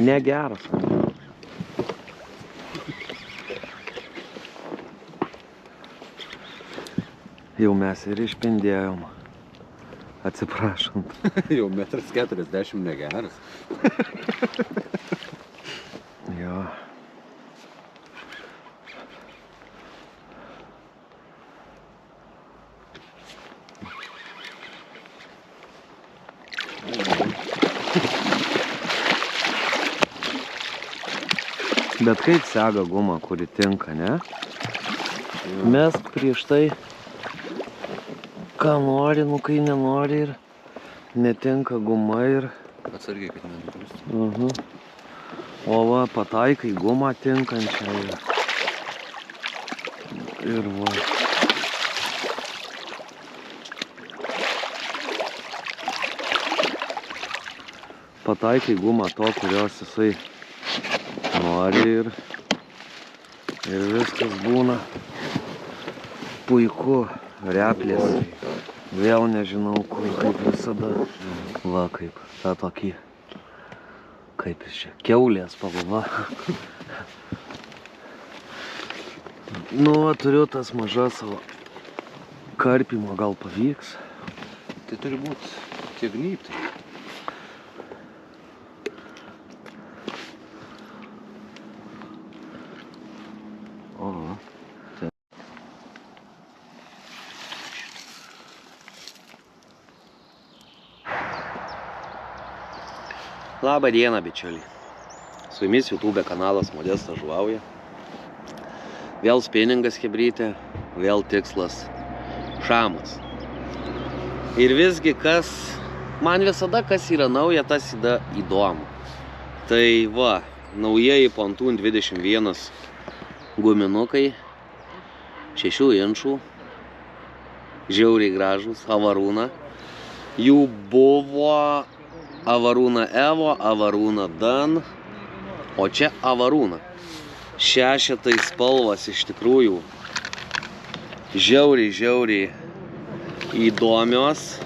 Negeras. Jau mes ir išpindėjom. Atsiprašant. Jau 1,40 m negeras. Jo. Bet kaip sega guma, kuri tinka, ne? Mesk prieš tai, ką nori, nu kai nenori ir netinka guma ir... Atsargiai, kad nenukristų. O va, pataikai gumą tinkančią ir va. Pataikai gumą to, kurios jisai nori ir viskas būna puiku. Replės vėl nežinau kur, kaip visada. Va, kaip tą tokį, kaip jis čia, kiaulės pavava. Nu, va, turiu tas mažas savo karpimo, gal pavyks. Tai turi būti tiek gnyptai. Labą dieną, bičiuliai. Su jumis YouTube kanalas Modestas žuvauja. Vėl spinningas chebrytė, vėl tikslas šamas. Ir visgi man visada kas yra nauja, tas yra įdomu. Tai va, naujieji Pontoon 21 guminukai, 6 inčų, žiauriai gražus, Avarūna. Jų buvo Avarūna Evo, Avarūna Dan, o čia Avarūna. 6 spalvas iš tikrųjų žiauriai įdomios.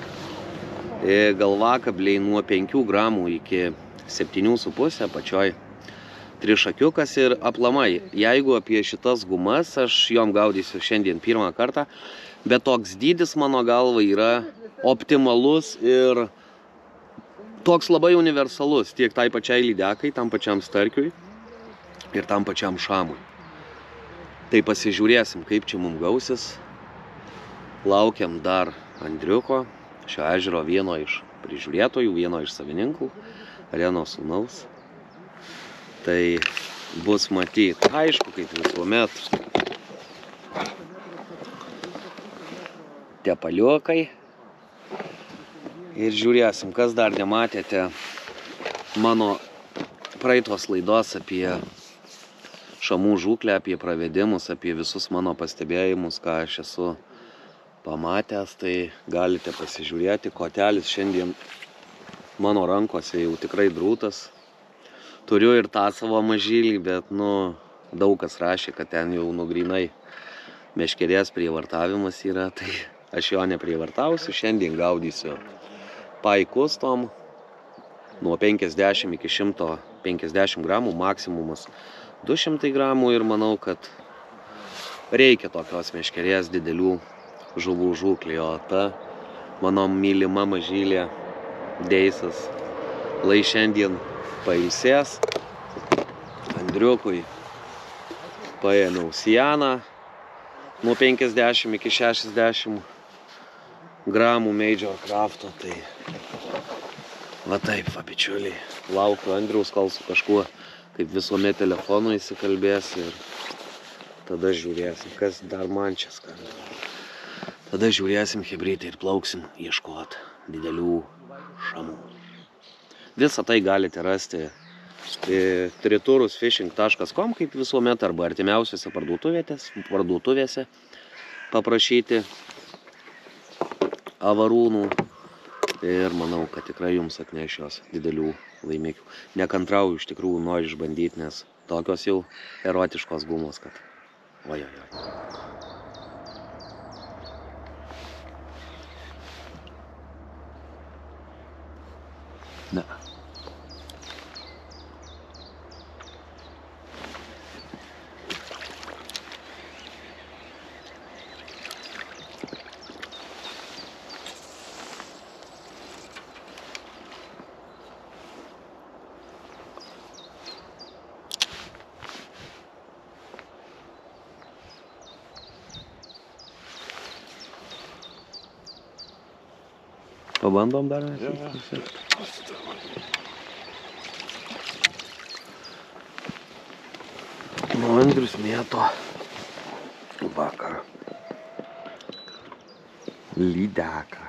Galvakabliai nuo 5 gramų iki 7,5 apačioj. Trišakiukas ir aplamai. Jeigu apie šitas gumas, aš jom gaudysiu šiandien pirmą kartą, bet toks dydis mano galva yra optimalus ir toks labai universalus, tiek tai pačiai lydekai, tam pačiam starkiui ir tam pačiam šamui. Tai pasižiūrėsim, kaip čia mums gausis. Laukiam dar Andriuko, šio ežero vieno iš prižiūrėtojų, vieno iš savininkų, Reno sūnaus. Tai bus matyt, aišku, kaip visuomet. Tepaliukai. Ir žiūrėsim, kas dar nematėte mano praeitos laidos apie šamų žūklę, apie pravedimus, apie visus mano pastebėjimus, ką aš esu pamatęs, tai galite pasižiūrėti. Kotelis šiandien mano rankose jau tikrai drūtas. Turiu ir tą savo mažylį, bet daug kas rašė, kad ten jau grynai meškerės prievartavimas yra, tai aš jo neprievartausiu. Šiandien gaudysiu paikus tom nuo 50 iki 150 gramų, maksimumas 200 gramų ir manau, kad reikia tokios meškerės didelių žuvų žūklį, o ta mano mylima mažylė Deisas lai šiandien pailsės. Andriukui paėmiau sianą nuo 50 iki 60 gramų Major Crafto, tai va taip, va bičiuliai, laukiu Andriaus, kol su kažkuo, kaip visuomet telefonu įsikalbės ir tada žiūrėsim, kas dar man čia skambina. Tada žiūrėsim chebrytę ir plauksim ieškot didelių šamų. Visą tai galite rasti triturusfishing.com kaip visuomet arba artimiausiose parduotuvėse. paprašyti avarūnų ir manau, kad tikrai jums atneš jos didelių laimikių. Nekantrauju, iš tikrųjų noriu išbandyti, nes tokios jau erotiškos gumos, kad oi. Ne. Pabandom dar? Nu, Andrius mėto vakar lydeką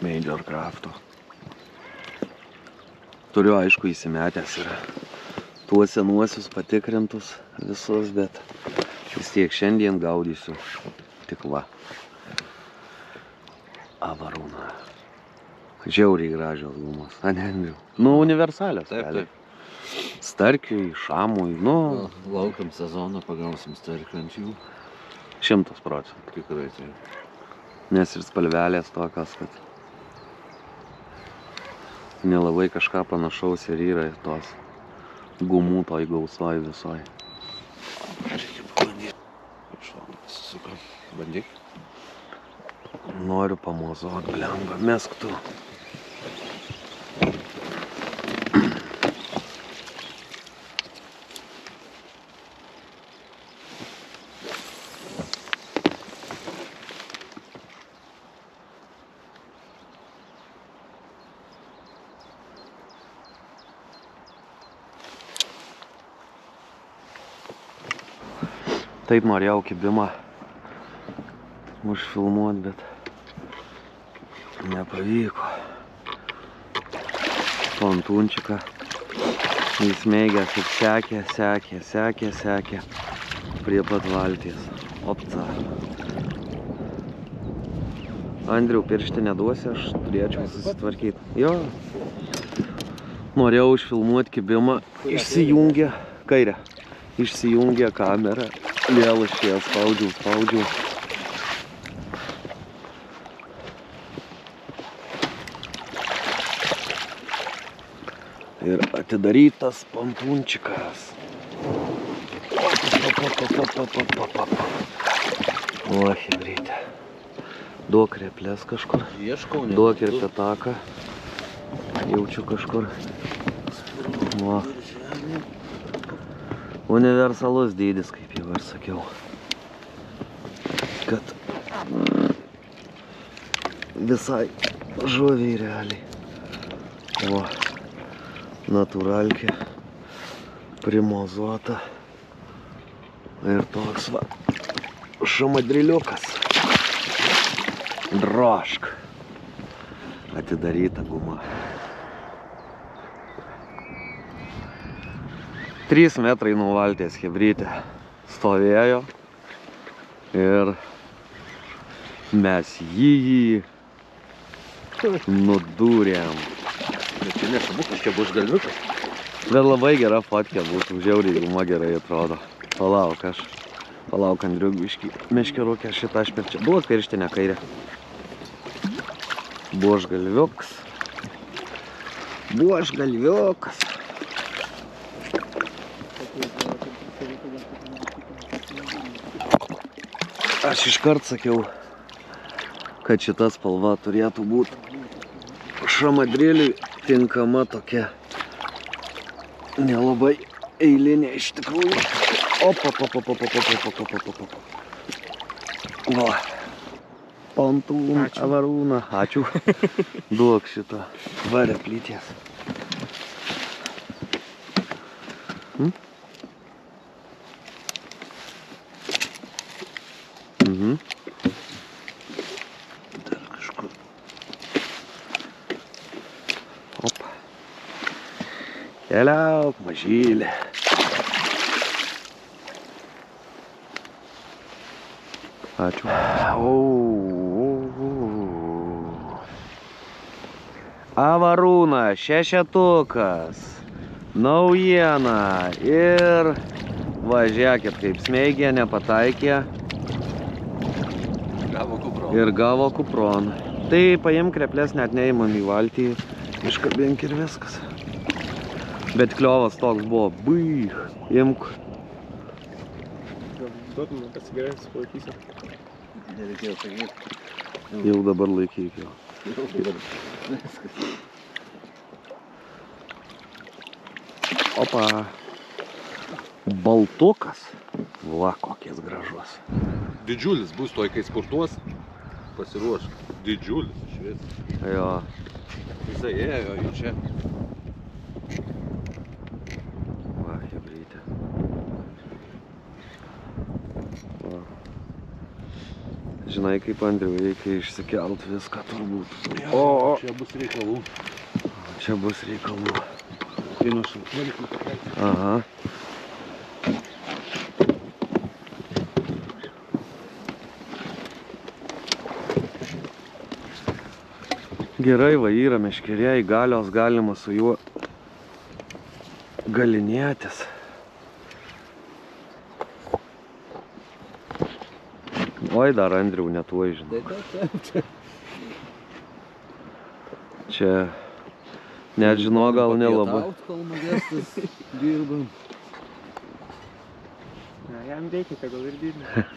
Major Crafto. Turiu, aišku, įsimetęs ir tuos senuosius patikrintus visus, bet vis tiek šiandien gaudysiu tik va avarūną. Žiauriai gražios gumos. Andriu. Nu, universalios. Taip. Starkiui, šamui, nu... Laukiam sezoną, pagausim starkių ant jų. 100%. Tikrai tai. Nes ir spalvelės tokios, kad nelabai kažką panašaus ir yra tos gumų toj gausoj visoj. Reikia pabandyti. Šoną pasisukam. Bandyk. Noriu pamozuot, blemba, mesk tu. Taip norėjau kibimą užfilmuot, bet nepavyko. Pontunčiką įsmeigęs ir sekė prie pat valties. Opca. Andriau, pirštį neduosi, aš turėčiau susitvarkyti. Jo. Norėjau užfilmuot kibimą, išsijungė kairę. Išsijungė kamerą, vėl aš ją spaudžiau. Ir atidarytas pontunčikas. O, hebrytė. Duok replės kažkur. Ieškau, ne. Duok ir petaką. Jaučiu kažkur. O. Universalus dydis, kaip jau ir sakiau. Kad visai žuviai realiai. O. Natūralkė, primozuota ir toks va šamadriliukas. Drošk. Atidaryta guma. 3 metrai nuo valties hebrytė stovėjo ir mes jį nudūrėm. Bet čia nešamukas, čia bus galviukas. Bet labai gera fotkė būtų, žiauriai guma gerai atrodo. Palauk, Andriu, meškerukę šitą aš pirčiau. Duok pirštinę kairę. Buožgalviukas. Aš iškart sakiau, kad šita spalva turėtų būti šamadrėliui tinkama tokia nelabai eilinė iš tikrųjų. Va. Pontūną, avarūną. Ačiū. Duok šitą varę plyties. Dar kažkur. Opa. Keliauk, mažylė. Ačiū. Avarūna, šešetukas, naujiena ir važiuokit, kaip smeigė, nepataikė ir gavo kupron. Tai paimk kreplės, net neįmam į valtį, iškabink ir viskas. Bet kliovas toks buvo, bych, imk. Duotum pasigerės, palaikysiu. Nereikėjo sakyti. Jau dabar laikyk jo. Opa. Baltukas. Va, kokies gražus. Didžiulis bus toj, kai sportuos. Pasiruošk. Didžiulis, švies. Jo. Jisai ėjo į čia. Va, hebrytė. Va. Žinai, kaip Andriu reikia išsikelt viską turbūt. O, Čia bus reikalų. čia bus reikalų. Finišų. Aha. Gerai, va yra meškerė, galios galima su juo galinėtis. Oi, dar Andriau netuoj, žinau. Čia, net žinau, gal nelabai. Kol magestas dirbam. Na, jam reikia, gal ir dirbti.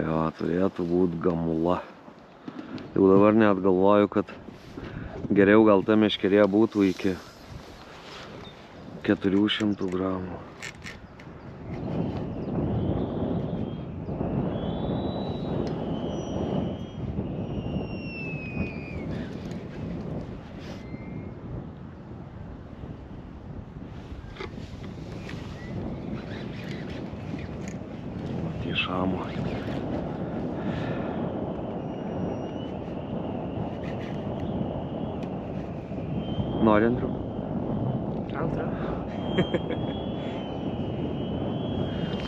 Jo, turėtų būt gamula. Jau dabar net galvoju, kad geriau gal ta meškerė būtų iki 400 gramų. Tie šamo. Nori, Andriu? Antrą.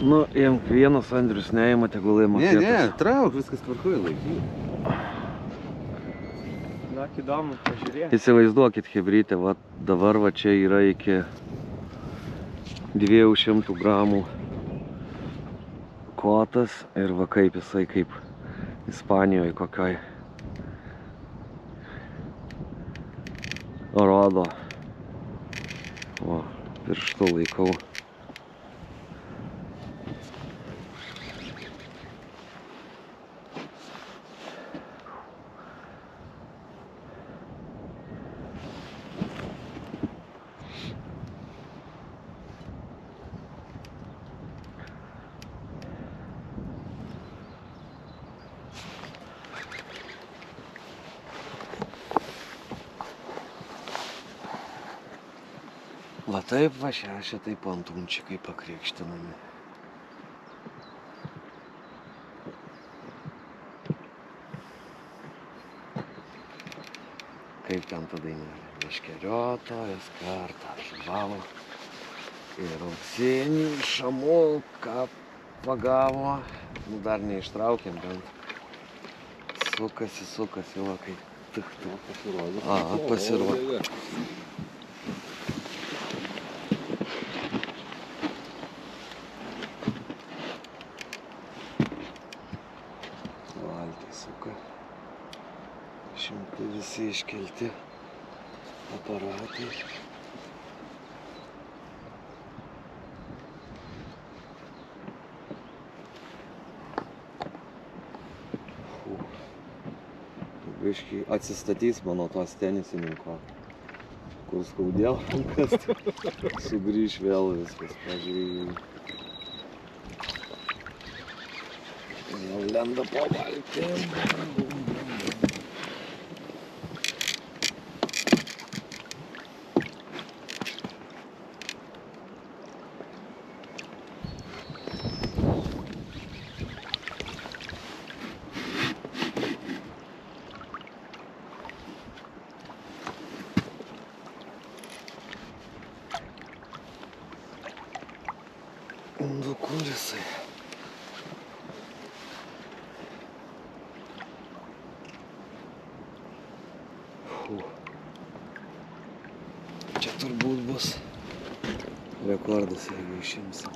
Nu, imk vienas Andrius neima, tegul ima Ne, kitas. trauk, viskas tvarkoja, laiky. Na, įdomu, pažiūrėk. Įsivaizduokit, hebrytė, va dabar va čia yra iki 200 gramų kotas ir va kaip jisai kaip Ispanijoje kokioj rodo. O, pirštu laikau. Va taip va šitaip antunčikai pakrikštinami. Kaip ten ta dainelė? Meškeriotojas kartą žuvavo ir auksinį šamuką pagavo. Nu, dar neištraukėm, bent sukasi, va kaip tik tu. Pasirodė. Aha, pasirodė. Valtį suka. Šimtai visi iškelti aparatai. Biškį atsistatys mano tos tenisininko, kur skaudėjo rankas, sugrįž vėl viskas, pažiūrėjau. Vėl lenda po valtim. Randu, kur jisai. Čia turbūt bus rekordas, jeigu išimsim.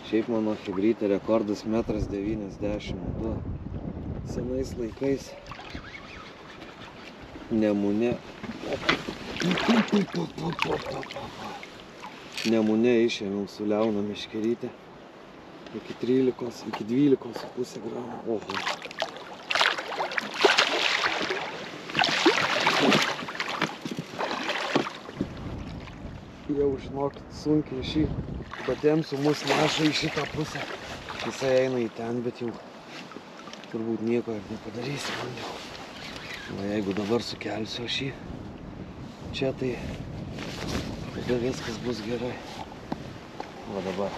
Šiaip mano chebrytė rekordas 1,92 m. Senais laikais Nemune. Nemune išėmiau su Leona meškerytė iki 12,5 gramų. Oho. Jau žinokit, sunkiai šį patempsiu, mus neša į šitą pusę. Jisai eina į ten, bet jau turbūt nieko ir nepadarysi man jau. O jeigu dabar sukelsiu šį čia, tai tada viskas bus gerai. O dabar.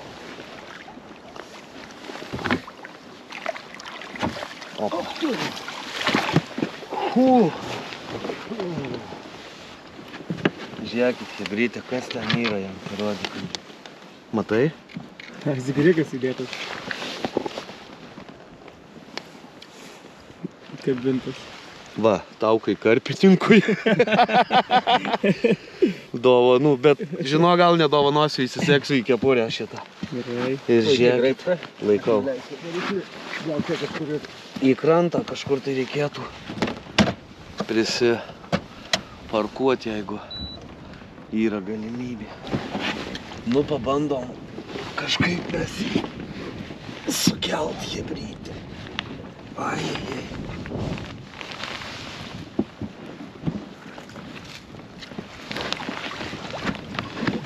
Opa. Žiūrėkit, chebrytė, kas ten yra jam, parodykit. Matai? Zigrikas įdėtas. Kabintas. Va, taukai karpininkui. Dovanų, bet žinau, gal nedovanosiu, įsiseksiu į kepurę šitą. Gerai. Ir žiūrėkit, laikau. Į krantą kažkur tai reikėtų prisiparkuoti, jeigu yra galimybė. Nu, pabandom kažkaip mes sukelt chebrytę. Ai.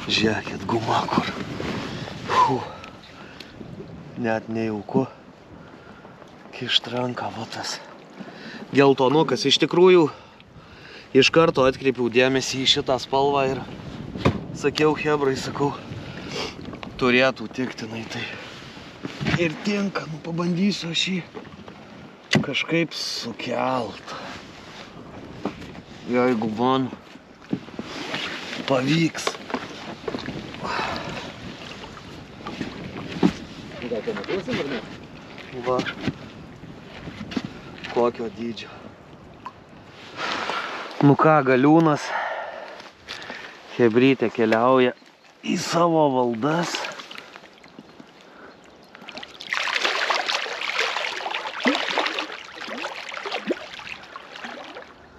Žiūrėkit, guma kur. Net nejauku. Kišt ranką, va tas geltonukas. Iš tikrųjų, iš karto atkreipiau dėmesį į šitą spalvą ir sakiau hebrai, sakau, turėtų tiktinai tai. Ir tinka, nu pabandysiu aš jį kažkaip sukelt. Jeigu man pavyks. Gal to matuosim ar ne? Va. Kokio dydžio. Nu ką, galiūnas. Chebrytė keliauja į savo valdas.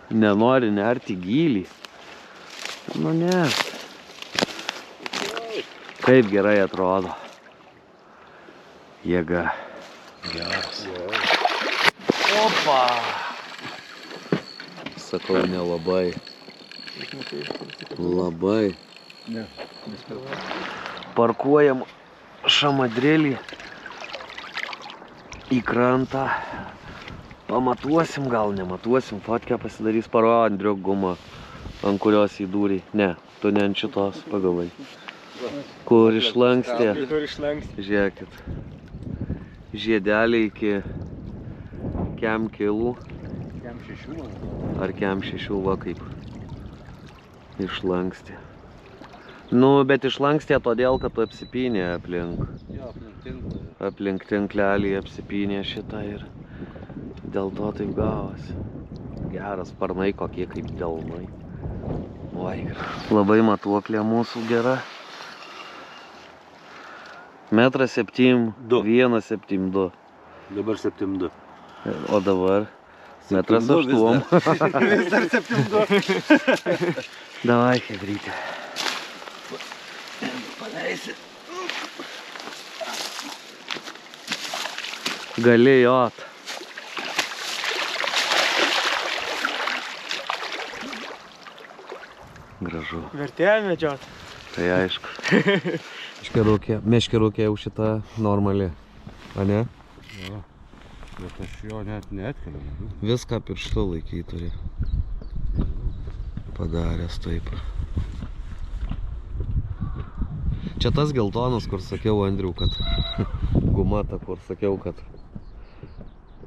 Nenori nerti gylį. Nu ne. Kaip gerai atrodo. Jėga. Geras. Opa! Sakau, nelabai. Labai. Ne. Parkuojam šamadrėlį į krantą. Pamatuosim, gal nematuosim. Fotkę pasidarys, paro Andriuk gumą, ant kurios įdūrei. Ne, tu ne ant šitos pagavai. Kur išlankstė. Kur išlankstė. Žiūrėkit. Žiedeliai iki kem kilų. Kem 6. Ar kem 6, va kaip. Išlankstė. Nu, bet išlankstė todėl, kad apsipynė aplink. Jo, aplink tinklą. Aplink tinklelį apsipynė šitą ir dėl to taip gavosi. Geras, sparnai kokie kaip delnai. Oi, labai matuoklė mūsų gera. 1,7 m, 1,72 m. Dabar 7,2. O dabar 1,8 m. Vis dar 7,2. Davai, chebrytė. Paleisi. Gali jot. Gražu. Vertėjo medžiot. Tai aišku. Meškerukė jau šita normali. A ne? Jo. Bet aš jo net neatkeliu. Viską pirštu laikyti turi. Padaręs taip. Čia tas geltonas, kur sakiau Andriu, kad guma ta, kur sakiau, kad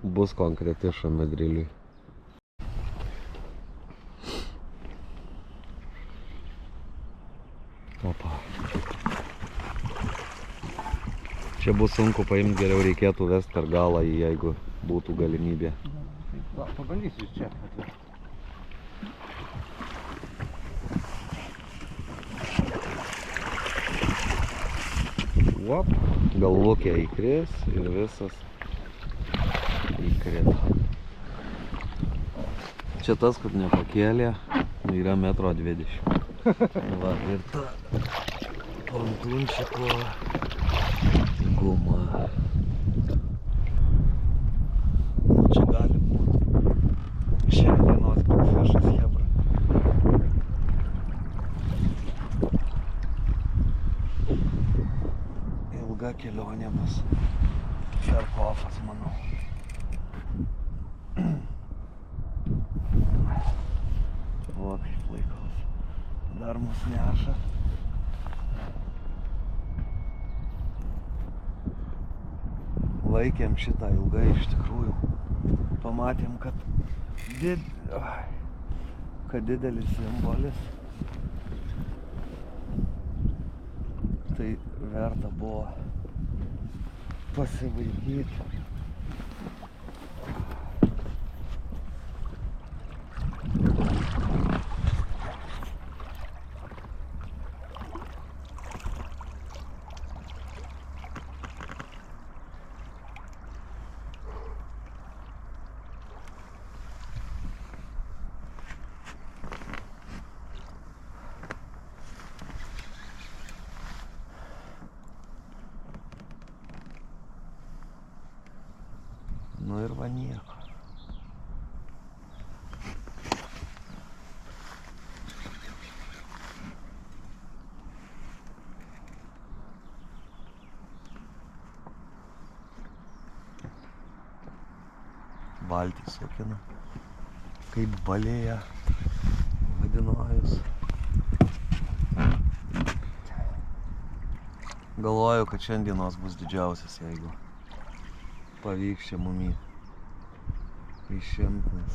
bus konkreti šamadrėliui. Opa. Čia bus sunku paimti, geriau reikėtų vesti per galą, jeigu būtų galimybė. Va, pabandysiu čia atvesti. Op, galvukė įkris ir visas įkrito. Čia tas, kur nepakėlė, yra 1,20 m. Va, ir ta pontunčiko guma. Čia gali būti šiandienos bigfišas hebra. Ilga kelionė bus. Šerkofas, manau. O, kaip laikos. Dar mus neša. Laikėm šitą ilgai iš tikrųjų. Pamatėm, kad didelis simbolis. Tai verta buvo pasivaikyti. Nu ir va nieko. Valtį sukina, kaip balėja vadinojus. Galvoju, kad šiandienos bus didžiausias, jeigu pavyks čia mumį išimti, nes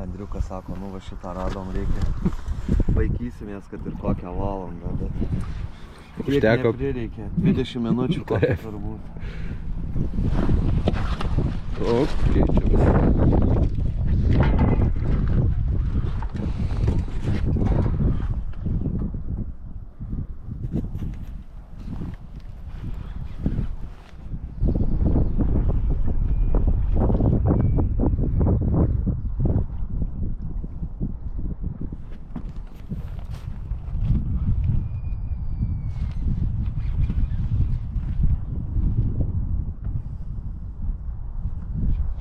Andriukas sako, nu va šitą radom, reikia vaikysimės, kad ir kokią valandą, bet Užteko. neprireikė, 20 minučių kokią turbūt. O, keičiamės.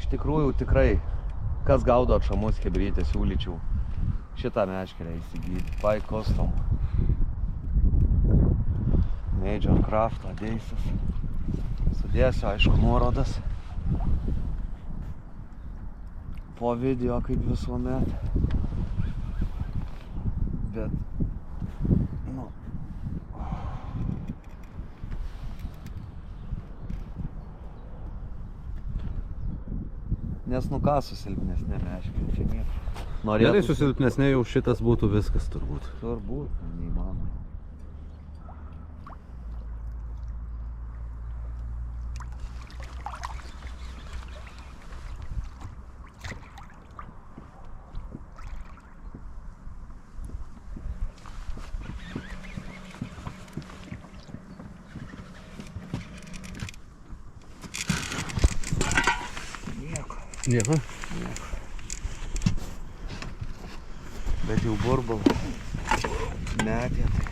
Iš tikrųjų tikrai, kas gaudo atšamus chebrytę, siūlyčiau šitą meškerę įsigyti. Pike Custom. Major Craft Adeisas. Sudėsiu, aišku, nuorodas po video, kaip visuomet. Bet, nu, nes nu ką su silpnesnė meškerė, čia nieko. Gerai, su silpnesnė jau šitas būtų viskas turbūt. Turbūt, neįmanoma. Nieko. Bet jau burbal metė, tai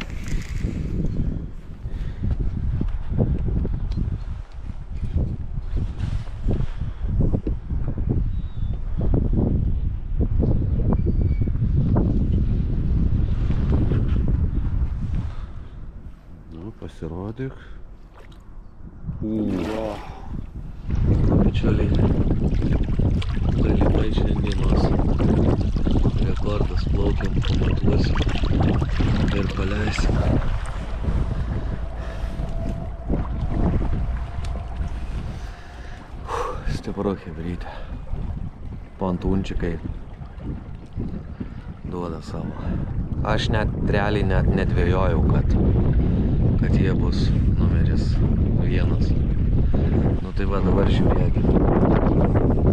Matyk. Bičiuliai, galimai šiandienos rekordas plaukiam, pamatuosim ir paleisim. Stipru chebrytė. Pontunčikai duoda savo. Aš net realiai nedvejojau, kad jie bus numeris 1. Nu tai va dabar žiūrėkit.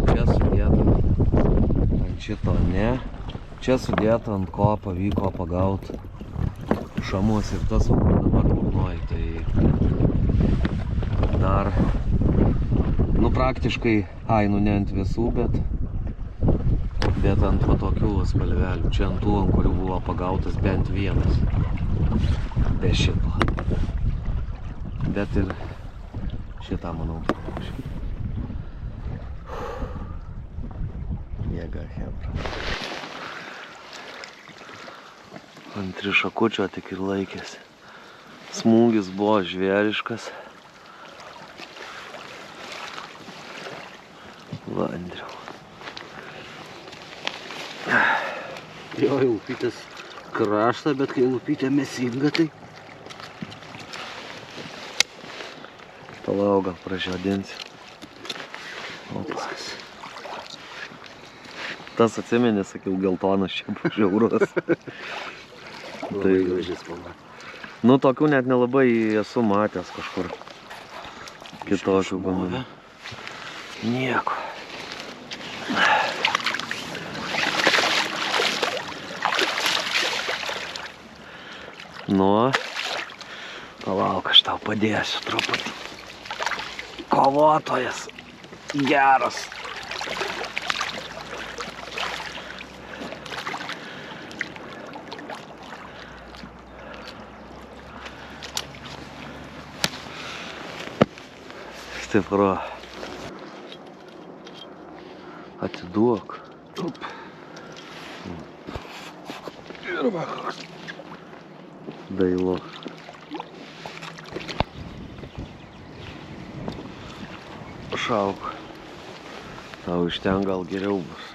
Čia sudėta ant šito ne. Čia sudėta ant ko pavyko pagauti šamus ir tas dabar burnoji. Tai dar, nu praktiškai, nu ne ant visų, bet ant va tokių spalvelių. Čia ant tų, ant kurių buvo pagautas bent 1. Be šito. Bet ir šitą, manau, pagausiu. Jėga, hebra. Ant 3 šakučio tik ir laikėsi. Smūgis buvo žvėriškas. Va, Andriau. Jo, jau upytės kraštą, bet kai upytė mėsinga, tai... Palau, gal pražiodinsiu. Opas. Tas atsimenė, sakiau, geltonas čia žiaurus. Labai graži spalva. Nu, tokių net nelabai esu matęs kažkur. Kitokių gaminių. Nieko. Nu, palauk, aš tau padėsiu truputį. Kovotojas geras. Stipru. Atiduok. Ir vakaras. Dailu. Šauk. Tau iš ten gal geriau bus.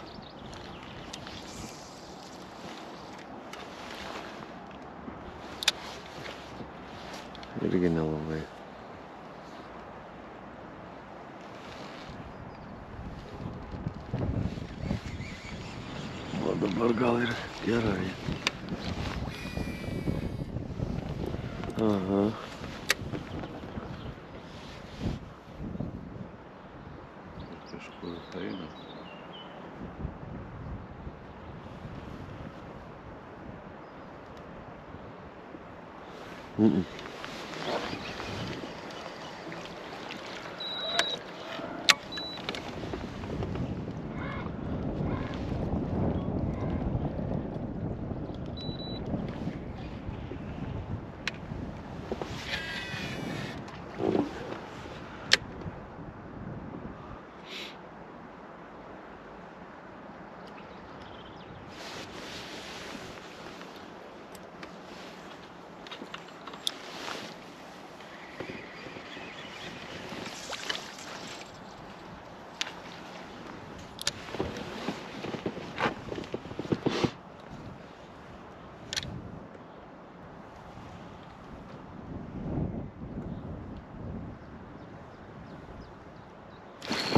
Irgi nelabai. O dabar gal ir gerai. Aha. Kažkur eina.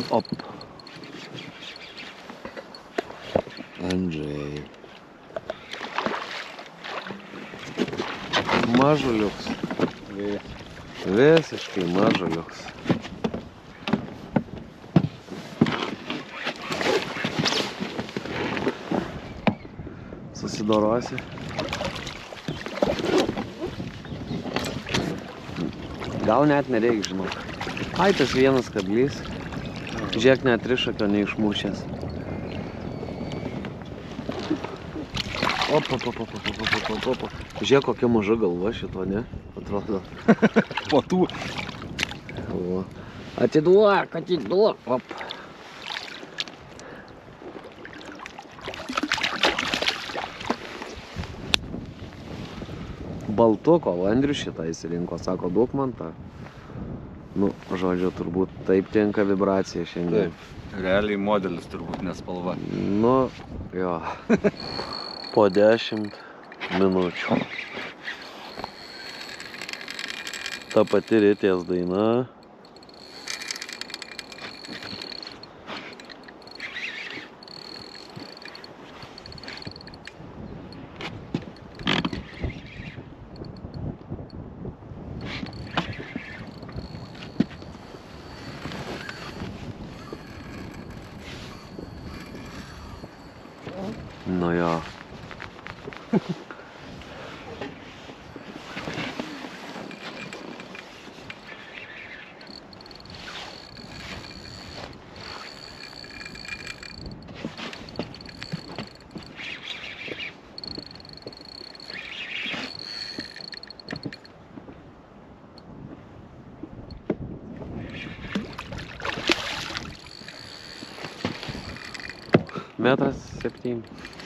Op. Andžiai. Mažuliuks. Visiškai mažuliuks. Susidorosi. Gal net nereikia, žinau. Ai, tas vienas kablys. Žiūrėk, net trišakio neišmušęs. Opa. Žiūrėk, kokia maža galva šito, ne? Atrodo. Po tų. O. Atiduok. Op. baltuko, Andrius šitą įsirinko, sako, duok man tą. Nu, žodžiu, turbūt taip tinka vibracija šiandien. Taip, realiai modelis turbūt nespalva. Nu, jo. Po 10 minučių. Ta pati Ritės daina. Nu jo. Metras 7.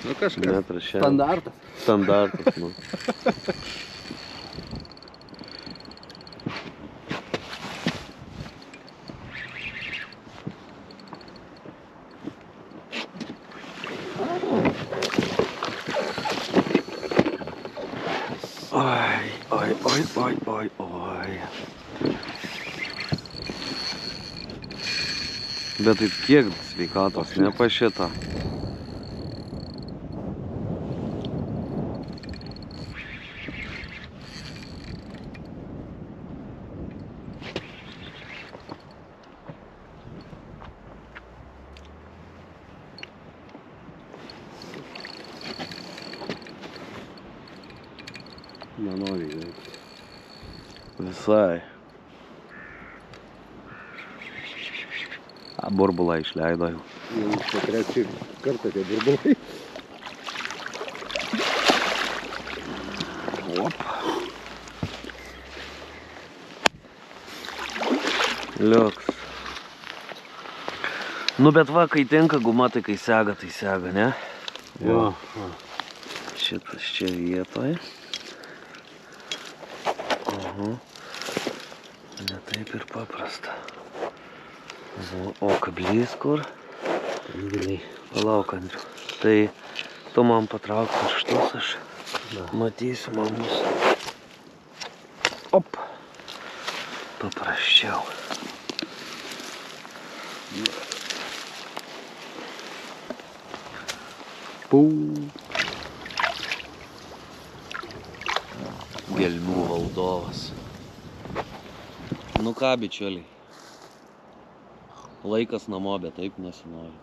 Nu kažkas. Metras 6. Standartas. Standartas, nu. Oi. Bet taip kiek sveikatos, ne pa šitą. Nenori veikti. Visai. A, burbulą išleido jau. Jau čia trečią kartą tie burbulai. Op. Liuks. Nu, bet va, kai tinka guma, tai kai sega, ne? Jo. Šitas čia vietoje. Ne taip ir paprasta. O kablys kur? Giliai. Palauk, Andriu. Tai tu man patrauk pirštus, aš matysiu mamus. Op. Paprasčiau. Pū. Gelmių valdovas. Nu ką, bičiuliai. Laikas namo, bet taip nesinori.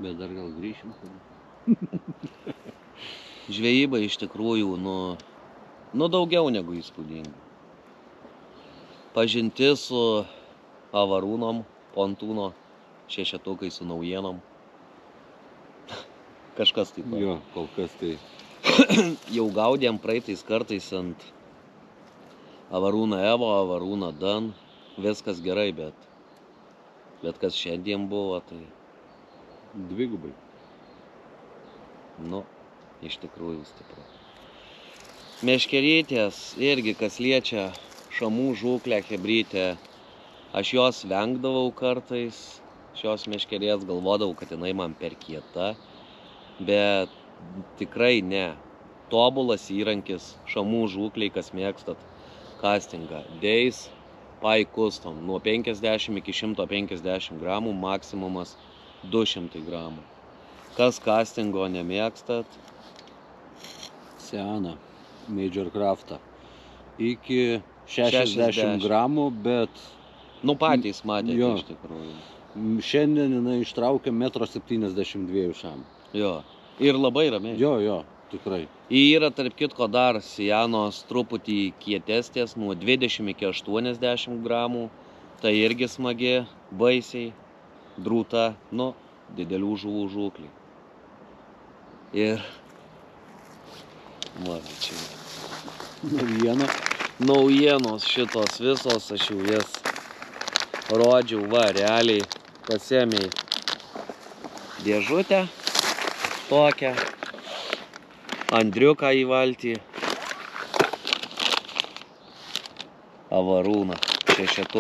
Bet dar gal grįšim. Žvejyba iš tikrųjų, nu daugiau negu įspūdinga. Pažinti su avarūnom, pontūno, šešetukai su naujienom. Kažkas taip. Jo, kol kas tai. Jau gaudėm praeitais kartais ant avarūną Evo, avarūną Dan. Viskas gerai, bet kas šiandien buvo, tai Dvigubai. nu, iš tikrųjų stipru. Meškerytės irgi, kas liečia šamų žūklę, chebrytę, aš jos vengdavau kartais, šios meškerės, galvodavau, kad jinai man per kieta, bet tikrai ne. Tobulas įrankis šamų žūkliai, kas mėgstat castingą. Days Pai Custom nuo 50 iki 150 gramų, maksimumas 200 gramų. Kas castingo nemėgstat? Seną Major Craftą. Iki 60 gramų, bet Nu patys matėte Jo. iš tikrųjų. šiandien jinai ištraukė 1,72 m šam. Jo. Ir labai ramiai. Jo, tikrai. Yra tarp kitko dar sianos truputį kietesnės, nuo 20 iki 80 gramų. Tai irgi smagi, baisiai, drūta, nu, didelių žuvų žūklį. Ir mačiau. Naujienos šitos visos, aš jau jas rodžiau, va, realiai pasiėmei dėžutę tokią, Andriuką į valtį, Avarūną, 6.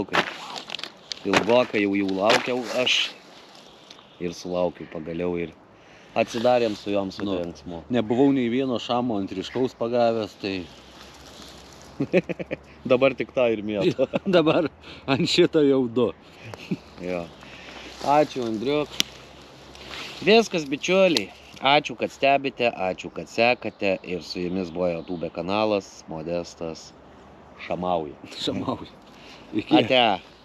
Ilgokai jau laukiau aš ir sulaukiau pagaliau ir atsidarėm su jom su trenksmu. Nebuvau nei vieno šamo ant ryškaus pagavęs, tai Dabar tik tą ir mėtų. dabar ant šito jau 2. Jo. Ačiū, Andriuk. Viskas, bičiuliai. Ačiū, kad stebite, ačiū, kad sekate. Ir su jumis buvo YouTube kanalas Modestas Šamauja. Šamauja. Iki. Ate.